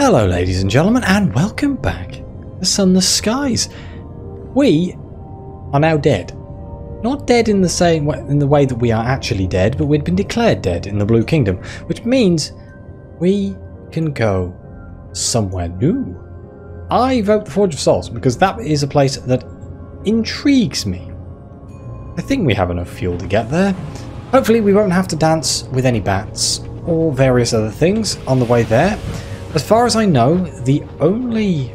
Hello ladies and gentlemen, and welcome back to Sunless Skies. We are now dead. Not dead in the same way, in the way that we are actually dead, but we'd been declared dead in the Blue Kingdom, which means we can go somewhere new. I vote the Forge of Souls because that is a place that intrigues me. I think we have enough fuel to get there. Hopefully we won't have to dance with any bats or various other things on the way there. As far as I know, the only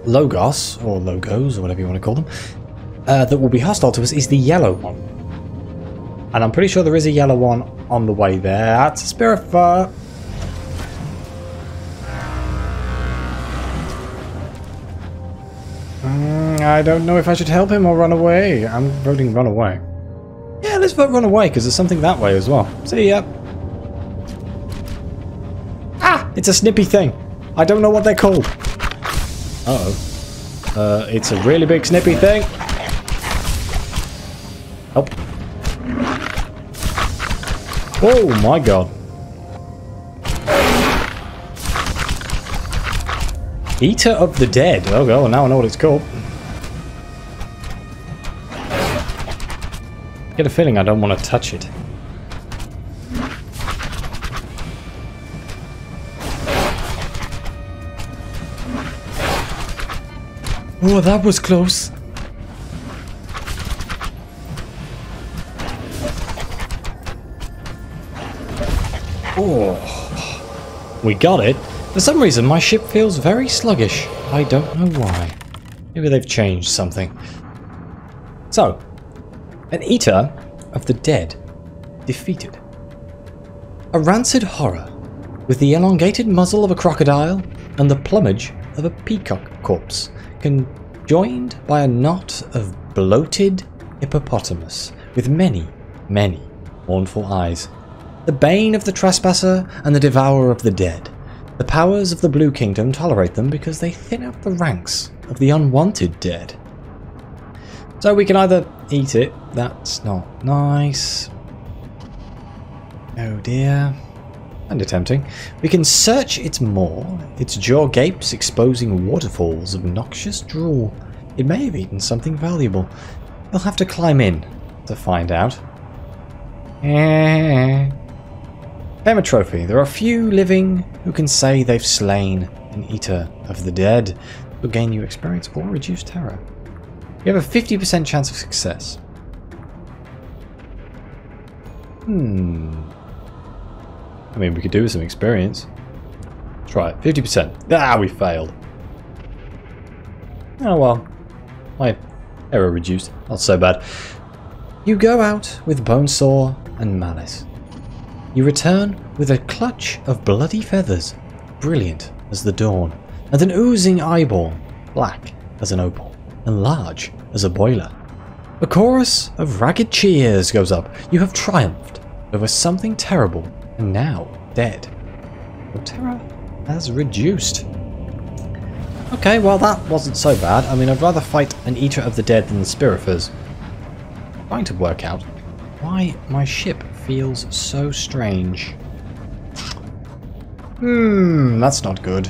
Logos, or Logos, or whatever you want to call them, that will be hostile to us is the yellow one. And I'm pretty sure there is a yellow one on the way there. That's a spirit fire. I don't know if I should help him or run away. I'm voting run away. Yeah, let's vote run away, because there's something that way as well. See ya. Ah! It's a snippy thing. I don't know what they're called. Uh-oh. It's a really big snippy thing. Oh. Oh my god. Eater of the Dead. Oh god, now I know what it's called. I get a feeling I don't want to touch it. Oh, that was close. Oh, we got it. For some reason, my ship feels very sluggish. I don't know why. Maybe they've changed something. So, an Eater of the Dead defeated. A rancid horror with the elongated muzzle of a crocodile and the plumage of a peacock corpse, conjoined by a knot of bloated hippopotamus with many, many mournful eyes. The bane of the trespasser and the devourer of the dead. The powers of the Blue Kingdom tolerate them because they thin out the ranks of the unwanted dead. So we can either eat it. That's not nice. Oh dear. And tempting. We can search its maw, its jaw gapes exposing waterfalls of noxious drool. It may have eaten something valuable. We'll have to climb in to find out. Claim a trophy. There are few living who can say they've slain an Eater of the Dead. Will gain you experience or reduce terror. You have a 50% chance of success. I mean, we could do with some experience. Try it. 50%. Ah, we failed. Oh well. My error reduced. Not so bad. You go out with Bonesaw and Malice. You return with a clutch of bloody feathers, brilliant as the dawn, and an oozing eyeball, black as an opal, and large as a boiler. A chorus of ragged cheers goes up. You have triumphed over something terrible and now dead. Your terror has reduced. Okay, well that wasn't so bad. I mean, I'd rather fight an Eater of the Dead than the Spirifers. I'm trying to work out why my ship feels so strange. That's not good.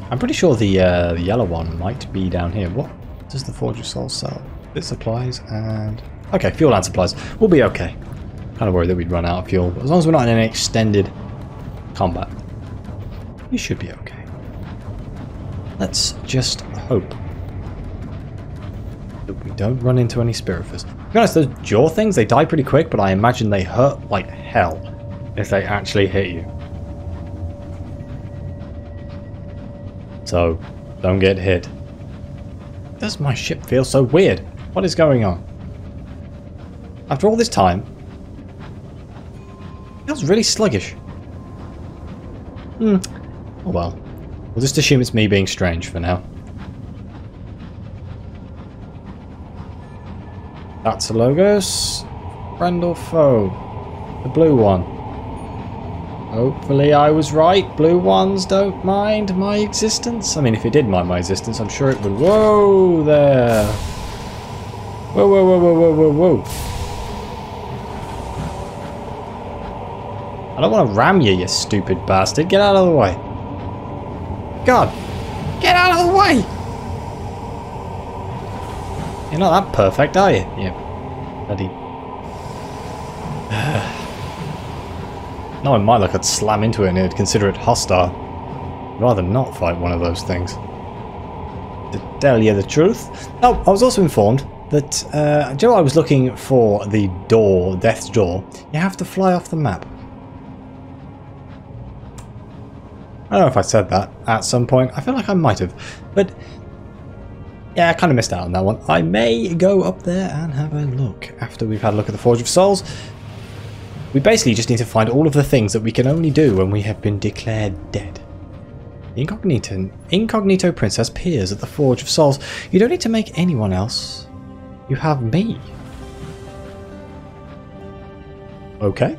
I'm pretty sure the yellow one might be down here. What does the Forge of Souls sell? Bit supplies and... okay, fuel and supplies. We'll be okay. Kind of worried that we'd run out of fuel, but as long as we're not in an extended combat, we should be okay. Let's just hope that we don't run into any Spirifers. To be honest, those jaw things, they die pretty quick, but I imagine they hurt like hell if they actually hit you. So, don't get hit. Does my ship feel so weird? What is going on? After all this time, it feels really sluggish. Oh well. We'll just assume it's me being strange for now. That's a Logos. Friend or foe? The blue one. Hopefully I was right. Blue ones don't mind my existence. I mean, if it did mind my existence, I'm sure it would. Whoa there. Whoa, whoa, whoa, whoa, whoa, whoa, whoa. I don't want to ram you, you stupid bastard. Get out of the way. God! Get out of the way! You're not that perfect, are you? Yeah. Bloody... Knowing my luck, I'd slam into it and it'd consider it hostile. I'd rather not fight one of those things. To tell you the truth. Oh, I was also informed that, do you know, I was looking for the door, death's door. You have to fly off the map. I don't know if I said that at some point. I feel like I might have. But, yeah, I kind of missed out on that one. I may go up there and have a look after we've had a look at the Forge of Souls. We basically just need to find all of the things that we can only do when we have been declared dead. The incognito princess peers at the Forge of Souls. You don't need to make anyone else. You have me. Okay.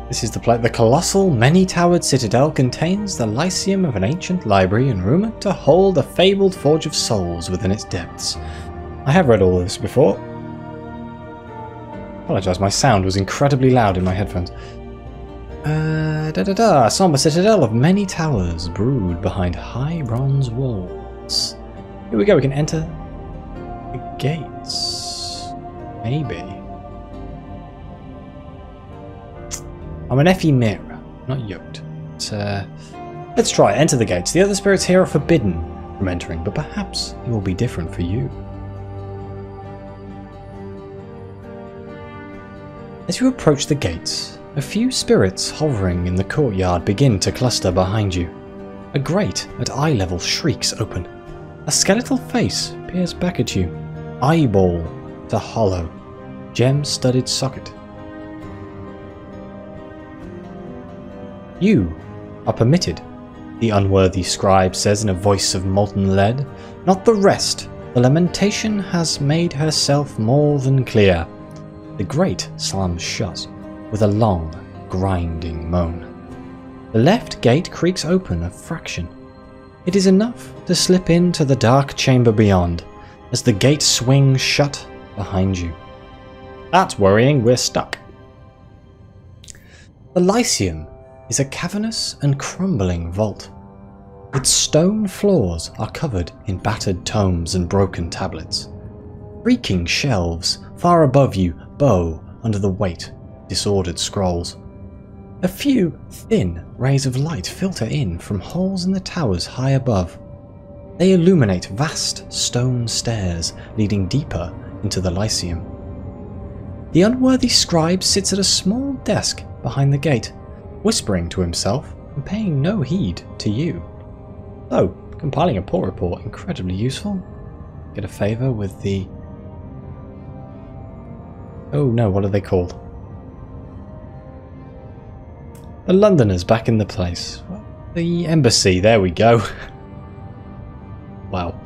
This is the place. The colossal, many-towered citadel contains the Lyceum of an ancient library and rumoured to hold a fabled Forge of Souls within its depths. I have read all this before. Apologise, my sound was incredibly loud in my headphones. A sombre citadel of many towers brewed behind high bronze walls. Here we go, we can enter the gates. Maybe. I'm an ephemera, not yoked. But, let's try it. Enter the gates. The other spirits here are forbidden from entering, but perhaps it will be different for you. As you approach the gates, a few spirits hovering in the courtyard begin to cluster behind you. A grate at eye level shrieks open. A skeletal face peers back at you. Eyeball to hollow. Gem-studded socket. You are permitted, the unworthy scribe says in a voice of molten lead. Not the rest. The lamentation has made herself more than clear. The grate slams shut with a long, grinding moan. The left gate creaks open a fraction. It is enough to slip into the dark chamber beyond, as the gate swings shut behind you. That's worrying, we're stuck. The Lyceum is a cavernous and crumbling vault. Its stone floors are covered in battered tomes and broken tablets. Creaking shelves far above you bow under the weight of disordered scrolls. A few thin rays of light filter in from holes in the towers high above. They illuminate vast stone stairs leading deeper into the Lyceum. The unworthy scribe sits at a small desk behind the gate, whispering to himself and paying no heed to you. So, compiling a poor report, incredibly useful. Get a favour with the... Oh no, what are they called? The Londoners back in the place. The embassy, there we go. Wow.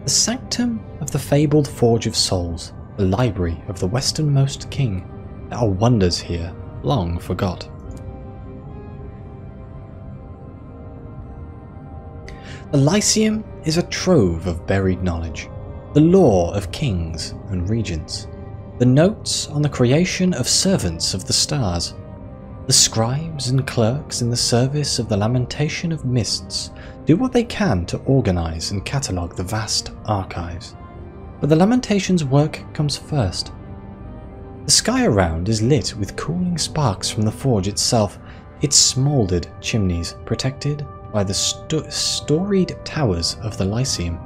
The sanctum of the fabled Forge of Souls, the library of the westernmost king. There are wonders here, long forgot. The Lyceum is a trove of buried knowledge, the lore of kings and regents, the notes on the creation of servants of the stars. The scribes and clerks in the service of the lamentation of mists do what they can to organise and catalogue the vast archives. But the lamentation's work comes first. The sky around is lit with cooling sparks from the forge itself, its smouldered chimneys protected by the storied towers of the Lyceum.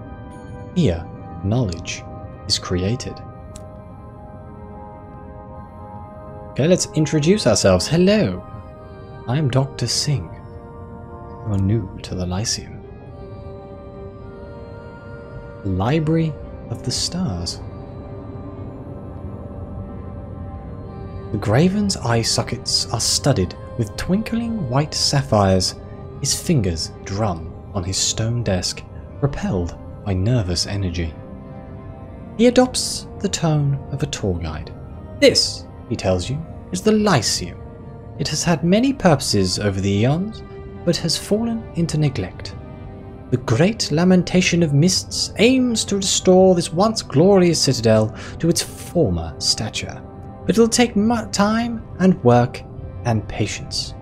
Here, knowledge is created. Okay, let's introduce ourselves. Hello, I'm Dr. Singh. You're new to the Lyceum. Library of the Stars. The Graven's eye sockets are studded with twinkling white sapphires. His fingers drum on his stone desk, propelled by nervous energy. He adopts the tone of a tour guide. This, he tells you, is the Lyceum. It has had many purposes over the eons, but has fallen into neglect. The Great Lamentation of Mists aims to restore this once glorious citadel to its former stature, but it'll take time and work and patience.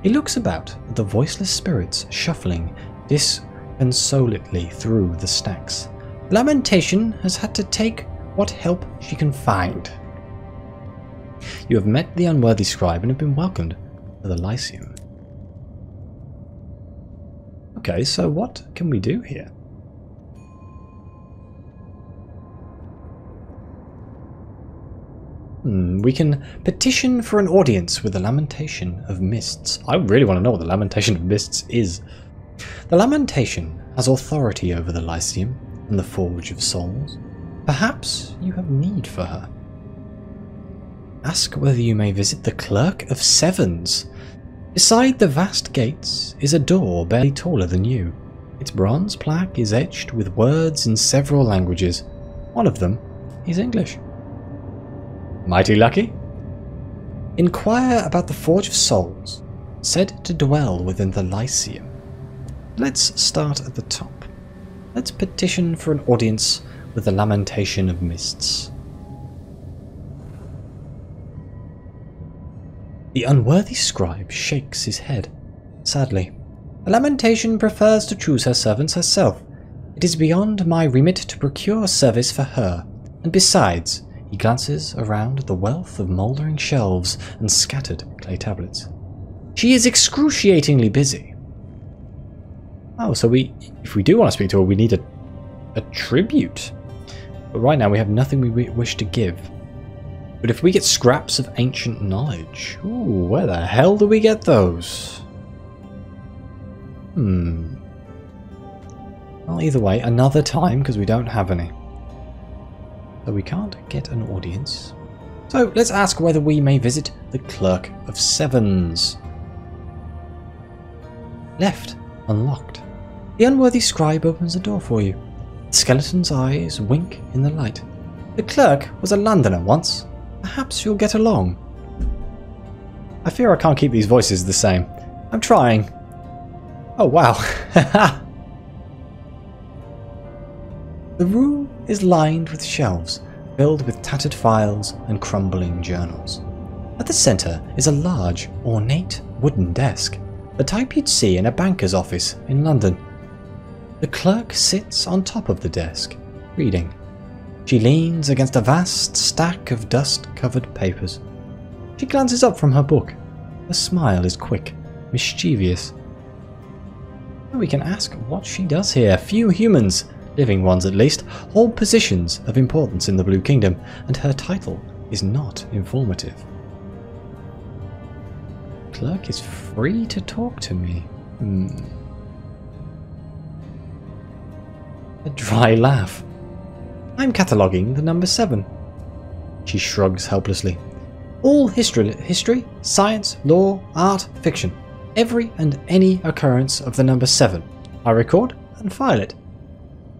He looks about at the voiceless spirits shuffling disconsolately through the stacks. Lamentation has had to take what help she can find. You have met the unworthy scribe and have been welcomed to the Lyceum. Okay, so what can we do here? We can petition for an audience with the Lamentation of Mists. I really want to know what the Lamentation of Mists is. The Lamentation has authority over the Lyceum and the Forge of Souls. Perhaps you have need for her. Ask whether you may visit the Clerk of Sevens. Beside the vast gates is a door barely taller than you. Its bronze plaque is etched with words in several languages. One of them is English. Mighty lucky? Inquire about the Forge of Souls, said to dwell within the Lyceum. Let's start at the top. Let's petition for an audience with the Lamentation of Mists. The unworthy scribe shakes his head. Sadly, the Lamentation prefers to choose her servants herself. It is beyond my remit to procure service for her, and besides, he glances around at the wealth of mouldering shelves and scattered clay tablets. She is excruciatingly busy. Oh, so if we do want to speak to her, we need a tribute. But right now we have nothing we wish to give. But if we get scraps of ancient knowledge, ooh, where the hell do we get those? Well, either way, another time, because we don't have any. So we can't get an audience. So let's ask whether we may visit the Clerk of Sevens. Left, unlocked. The unworthy scribe opens the door for you. The skeleton's eyes wink in the light. The clerk was a Londoner once. Perhaps you'll get along. I fear I can't keep these voices the same. I'm trying. Oh wow. The room is lined with shelves, filled with tattered files and crumbling journals. At the centre is a large, ornate wooden desk, the type you'd see in a banker's office in London. The clerk sits on top of the desk, reading. She leans against a vast stack of dust-covered papers. She glances up from her book. Her smile is quick, mischievous. We can ask what she does here. Few humans, living ones at least, hold positions of importance in the Blue Kingdom, and her title is not informative. The clerk is free to talk to me. A dry laugh. I'm cataloguing the number 7. She shrugs helplessly. All history, science, law, art, fiction. Every and any occurrence of the number 7. I record and file it.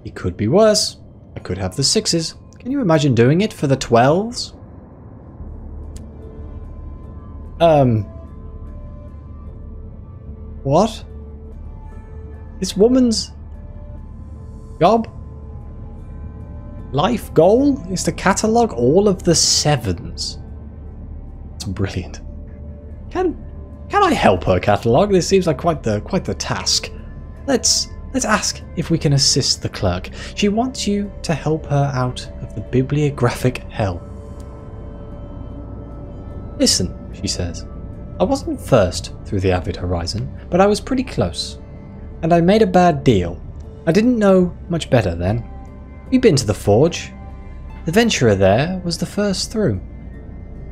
It could be worse. I could have the 6s. Can you imagine doing it for the 12s? What? This woman's job? Life goal is to catalogue all of the 7s. It's brilliant. Can I help her catalogue? This seems like quite the task. Let's ask if we can assist the clerk. She wants you to help her out of the bibliographic hell. Listen, she says. I wasn't first through the avid horizon, but I was pretty close. And I made a bad deal. I didn't know much better then. We've been to the forge. The venturer there was the first through.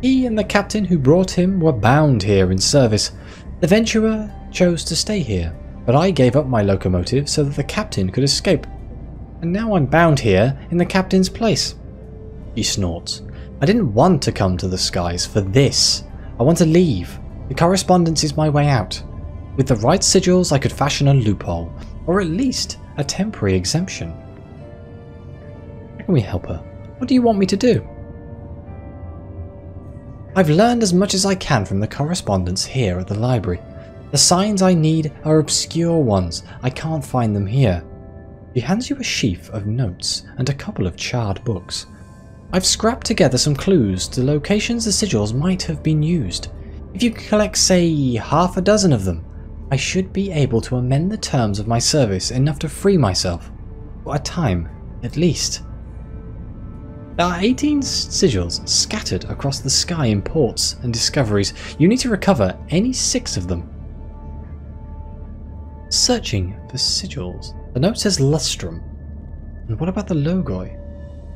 He and the captain who brought him were bound here in service. The venturer chose to stay here, but I gave up my locomotive so that the captain could escape. And now I'm bound here in the captain's place. He snorts. I didn't want to come to the skies for this. I want to leave. The correspondence is my way out. With the right sigils I could fashion a loophole, or at least a temporary exemption. How can we help her? What do you want me to do? I've learned as much as I can from the correspondence here at the library. The signs I need are obscure ones. I can't find them here. He hands you a sheaf of notes and a couple of charred books. I've scrapped together some clues to locations the sigils might have been used. If you collect, say, half a dozen of them, I should be able to amend the terms of my service enough to free myself. For a time, at least. There are 18 sigils scattered across the sky in ports and discoveries. You need to recover any 6 of them. Searching for sigils. The note says lustrum. And what about the logoi?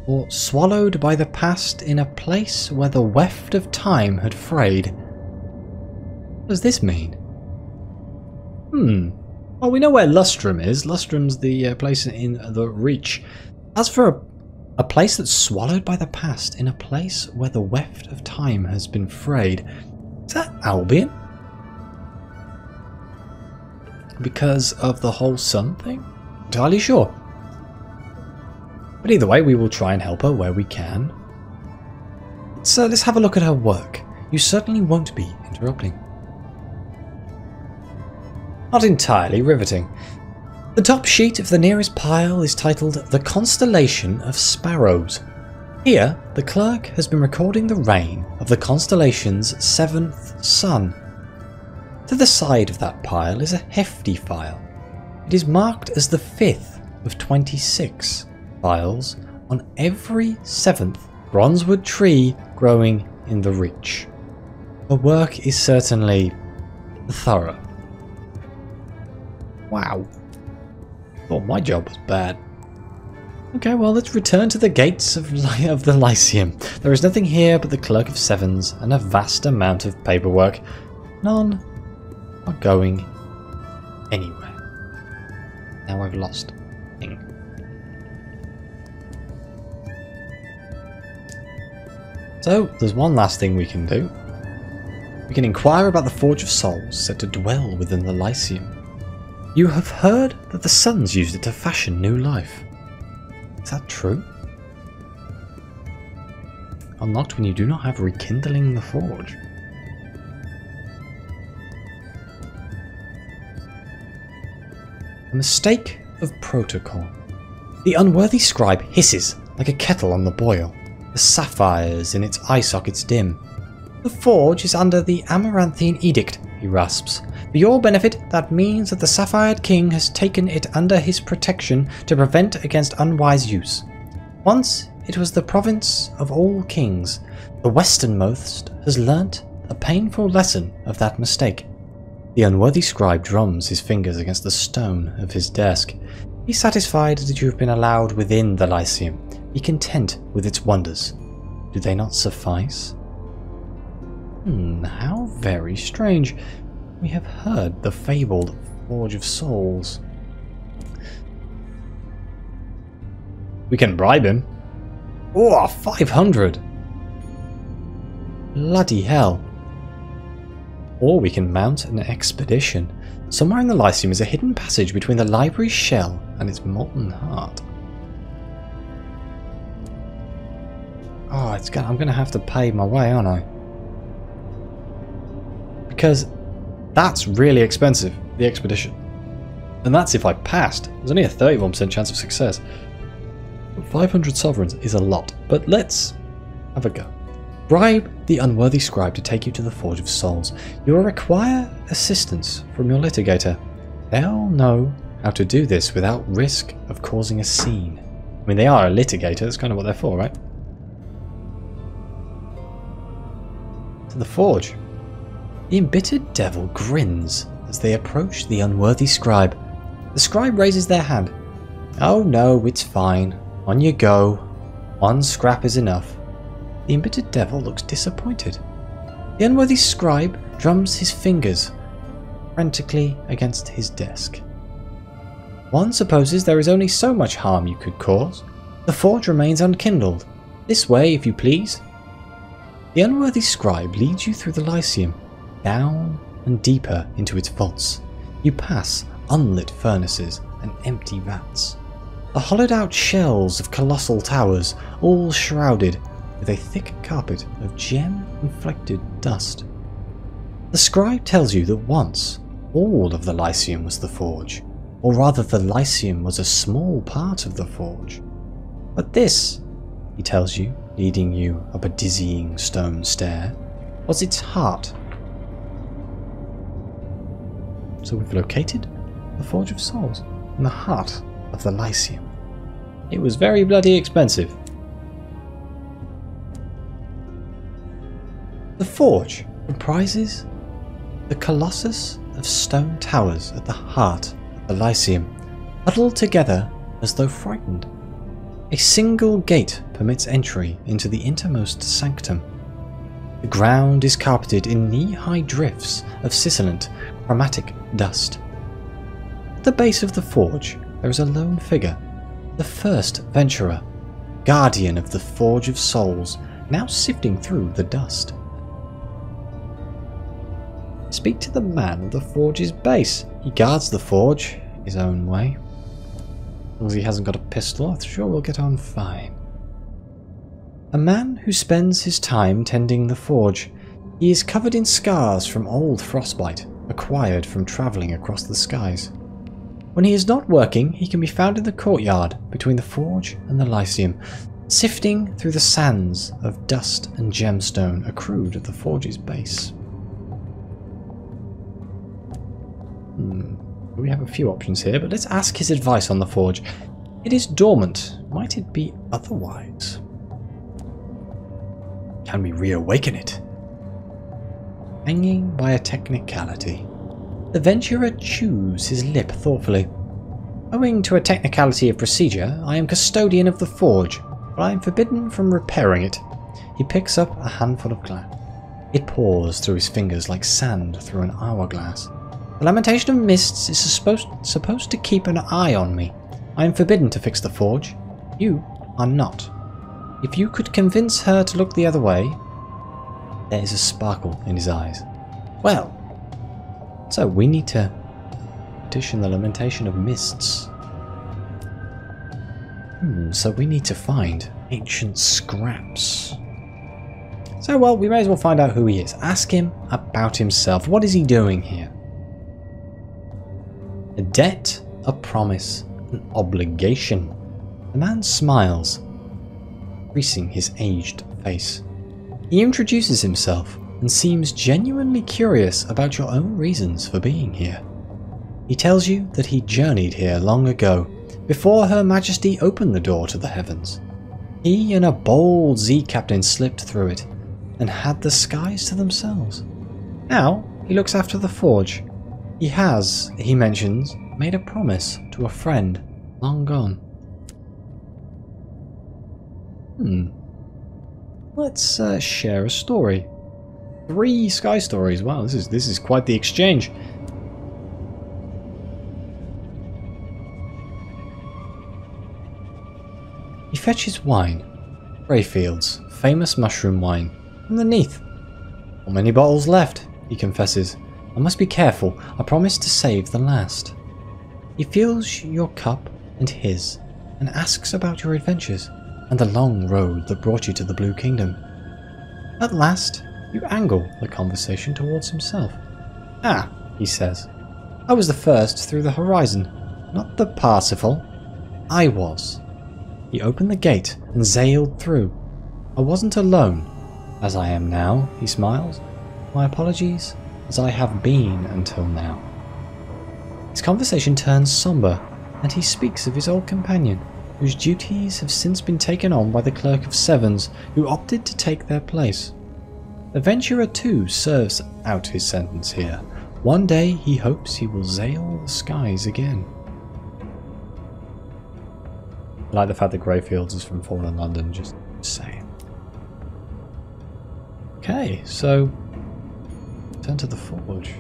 Or swallowed by the past in a place where the weft of time had frayed. What does this mean? Well, we know where lustrum is. Lustrum's the place in the Reach. As for a place that's swallowed by the past in a place where the weft of time has been frayed. Is that Albion? Because of the whole sun thing? Entirely sure. But either way, we will try and help her where we can. So let's have a look at her work. You certainly won't be interrupting. Not entirely riveting. The top sheet of the nearest pile is titled The Constellation of Sparrows. Here, the clerk has been recording the reign of the constellation's 7th sun. To the side of that pile is a hefty file. It is marked as the 5th of 26 files on every 7th bronzewood tree growing in the Reach. Her work is certainly thorough. Wow. Thought my job was bad. Okay, well, let's return to the gates of the Lyceum. There is nothing here but the Clerk of Sevens and a vast amount of paperwork. None are going anywhere. Now I've lost thing. So, there's one last thing we can do. We can inquire about the Forge of Souls said to dwell within the Lyceum. You have heard that the suns used it to fashion new life. Is that true? Unlocked when you do not have rekindling the forge. A mistake of protocol. The unworthy scribe hisses like a kettle on the boil. The sapphires in its eye sockets dim. The forge is under the Amaranthian edict, he rasps. For your benefit, that means that the Sapphired King has taken it under his protection to prevent against unwise use. Once it was the province of all kings. The westernmost has learnt a painful lesson of that mistake. The unworthy scribe drums his fingers against the stone of his desk. Be satisfied that you have been allowed within the Lyceum. Be content with its wonders. Do they not suffice? How very strange. We have heard the fabled Forge of Souls. We can bribe him. Oh, 500! Bloody hell. Or we can mount an expedition. Somewhere in the Lyceum is a hidden passage between the library's shell and its molten heart. Oh, I'm going to have to pay my way, aren't I? Because that's really expensive, the expedition. And that's if I passed. There's only a 31% chance of success. 500 sovereigns is a lot, but let's have a go. Bribe the unworthy scribe to take you to the Forge of Souls. You will require assistance from your litigator. They'll know how to do this without risk of causing a scene. I mean, they are a litigator, that's kind of what they're for, right? To the Forge. The embittered devil grins as they approach the unworthy scribe. The scribe raises their hand. Oh no, it's fine. On you go. One scrap is enough. The embittered devil looks disappointed. The unworthy scribe drums his fingers frantically against his desk. One supposes there is only so much harm you could cause. The forge remains unkindled. This way, if you please. The unworthy scribe leads you through the Lyceum, down and deeper into its vaults. You pass unlit furnaces and empty vats. The hollowed out shells of colossal towers, all shrouded with a thick carpet of gem-inflected dust. The scribe tells you that once all of the Lyceum was the forge, or rather the Lyceum was a small part of the forge. But this, he tells you, leading you up a dizzying stone stair, was its heart. So we've located the Forge of Souls in the heart of the Lyceum. It was very bloody expensive. The forge comprises the colossus of stone towers at the heart of the Lyceum, huddled together as though frightened. A single gate permits entry into the innermost sanctum. The ground is carpeted in knee-high drifts of scintillant, chromatic dust. At the base of the forge there is a lone figure, the first venturer, guardian of the Forge of Souls, now sifting through the dust. Speak to the man of the forge's base. He guards the forge his own way. As long as he hasn't got a pistol, I'm sure we'll get on fine. A man who spends his time tending the forge. He is covered in scars from old frostbite, acquired from travelling across the skies. When he is not working, he can be found in the courtyard between the forge and the Lyceum, sifting through the sands of dust and gemstone accrued at the forge's base. We have a few options here, but let's ask his advice on the forge. It is dormant. Might it be otherwise? Can we reawaken it? Hanging by a technicality. The venturer chews his lip thoughtfully. Owing to a technicality of procedure, I am custodian of the forge, but I am forbidden from repairing it. He picks up a handful of glass. It pours through his fingers like sand through an hourglass. The Lamentation of Mists is supposed to keep an eye on me. I am forbidden to fix the forge. You are not. If you could convince her to look the other way... There is a sparkle in his eyes. Well, so we need to petition the Lamentation of Mists. So we need to find ancient scraps. So, well, we may as well find out who he is. Ask him about himself. What is he doing here? A debt, a promise, an obligation. The man smiles, creasing his aged face. He introduces himself and seems genuinely curious about your own reasons for being here. He tells you that he journeyed here long ago, before Her Majesty opened the door to the heavens. He and a bold Z-captain slipped through it, and had the skies to themselves. Now he looks after the forge. He has, he mentions, made a promise to a friend long gone. Let's share a story. 3 sky stories. Wow, this is quite the exchange. He fetches wine. Greyfield's famous mushroom wine. From the Neath. Not many bottles left, he confesses. I must be careful. I promise to save the last. He fills your cup and his, and asks about your adventures, and the long road that brought you to the Blue Kingdom. At last, you angle the conversation towards himself. Ah, he says. I was the first through the horizon, not the Parsifal. I was. He opened the gate and sailed through. I wasn't alone, as I am now, he smiles. My apologies, as I have been until now. His conversation turns sombre, and he speaks of his old companion, whose duties have since been taken on by the Clerk of Sevens, who opted to take their place. The Venturer too serves out his sentence here. One day he hopes he will sail the skies again. I like the fact that Greyfields is from Fallen London, just saying. Okay, so turn to the forge.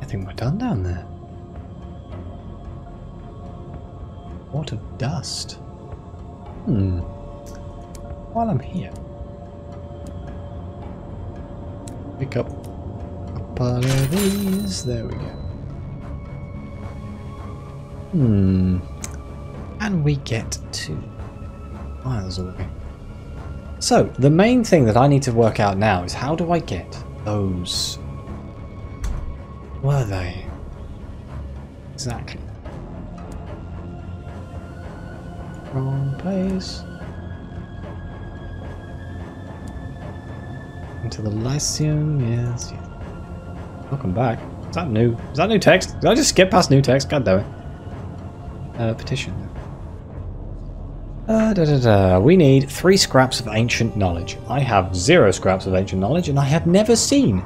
I think we're done down there. What of dust? While I'm here, pick up a pile of these. There we go. Can we get to miles away? So, the main thing that I need to work out now is how do I get those... Were they? Exactly. Wrong place. Into the Lyceum, yes. Welcome back. Is that new? Is that new text? Did I just skip past new text? God damn it. Petition. We need 3 scraps of ancient knowledge. I have 0 scraps of ancient knowledge, and I have never seen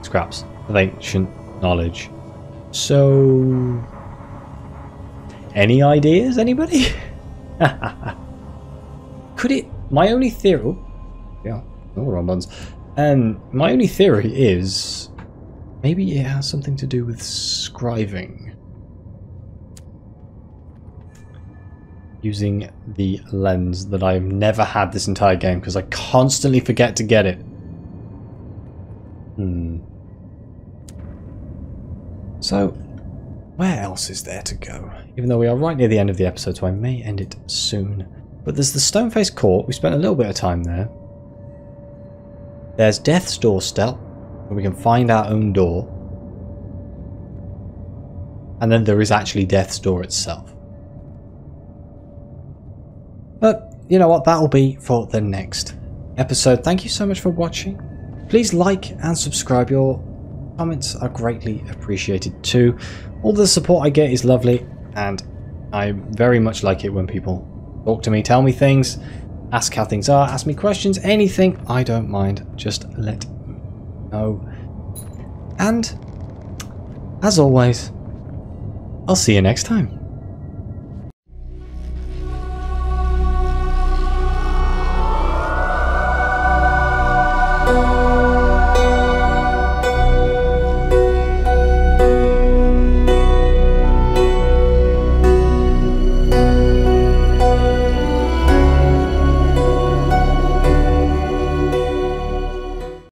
scraps of ancient knowledge. So... Any ideas, anybody? Could it... My only theory... Oh, yeah, all the wrong buttons. My only theory is... Maybe it has something to do with scriving. Using the lens that I've never had this entire game because I constantly forget to get it. So, where else is there to go? Even though we are right near the end of the episode, so I may end it soon. But there's the Stone-Faced Court. We spent a little bit of time there. There's Death's Doorstep, where we can find our own door. And then there is actually Death's Door itself. But, you know what, that'll be for the next episode. Thank you so much for watching. Please like and subscribe. Your comments are greatly appreciated too. All the support I get is lovely, and I very much like it when people talk to me, tell me things, ask how things are, ask me questions, anything. I don't mind. Just let me know. And, as always, I'll see you next time.